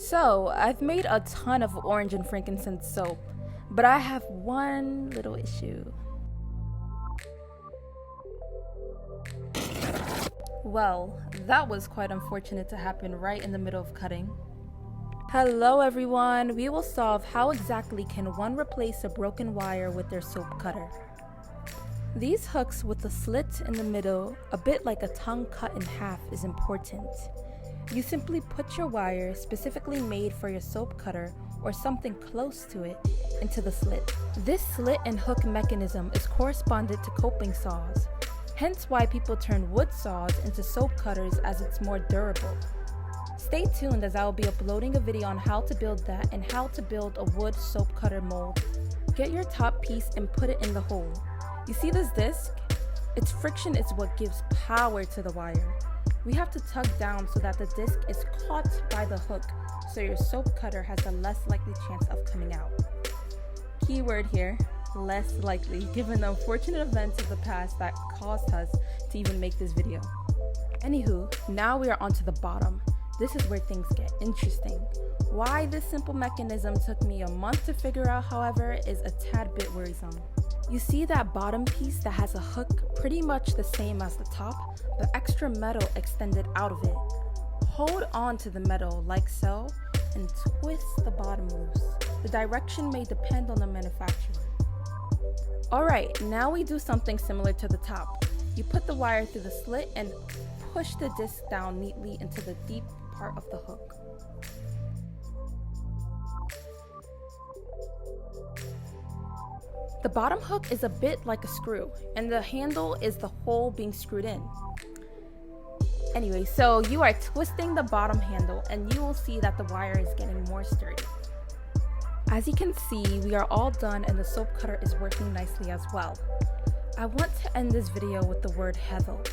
So, I've made a ton of orange and frankincense soap, but I have one little issue. Well, that was quite unfortunate to happen right in the middle of cutting. Hello everyone, we will solve how exactly can one replace a broken wire with their soap cutter. These hooks with a slit in the middle, a bit like a tongue cut in half, is important. You simply put your wire, specifically made for your soap cutter or something close to it, into the slit. This slit and hook mechanism is correspondent to coping saws, hence why people turn wood saws into soap cutters as it's more durable. Stay tuned as I will be uploading a video on how to build that and how to build a wood soap cutter mold. Get your top piece and put it in the hole. You see this disc? Its friction is what gives power to the wire. We have to tug down so that the disc is caught by the hook, so your soap cutter has a less likely chance of coming out. Keyword here, less likely, given the unfortunate events of the past that caused us to even make this video. Anywho, now we are onto the bottom. This is where things get interesting. Why this simple mechanism took me a month to figure out, however, is a tad bit worrisome. You see that bottom piece that has a hook pretty much the same as the top, but extra metal extended out of it. Hold on to the metal like so and twist the bottom loose. The direction may depend on the manufacturer. Alright, now we do something similar to the top. You put the wire through the slit and push the disc down neatly into the deep part of the hook. The bottom hook is a bit like a screw, and the handle is the hole being screwed in. Anyway, so you are twisting the bottom handle and you will see that the wire is getting more sturdy. As you can see, we are all done and the soap cutter is working nicely as well. I want to end this video with the word hevel.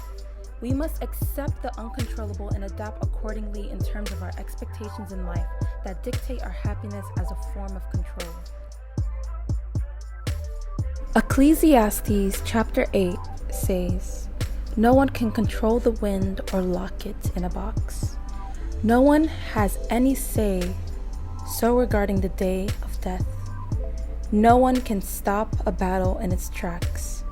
We must accept the uncontrollable and adapt accordingly in terms of our expectations in life that dictate our happiness as a form of control. Ecclesiastes chapter 8 says, "No one can control the wind or lock it in a box. No one has any say so regarding the day of death. No one can stop a battle in its tracks.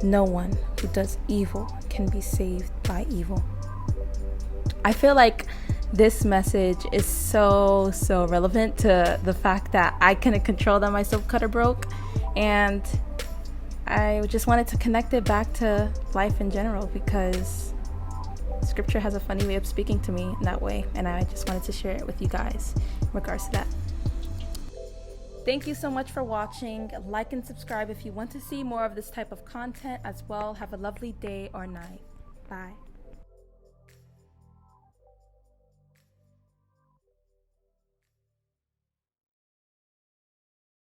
No one who does evil can be saved by evil." I feel like this message is so relevant to the fact that I couldn't control that my soap cutter broke, and I just wanted to connect it back to life in general because scripture has a funny way of speaking to me in that way, and I just wanted to share it with you guys in regards to that. Thank you so much for watching. Like and subscribe if you want to see more of this type of content as well. Have a lovely day or night. Bye.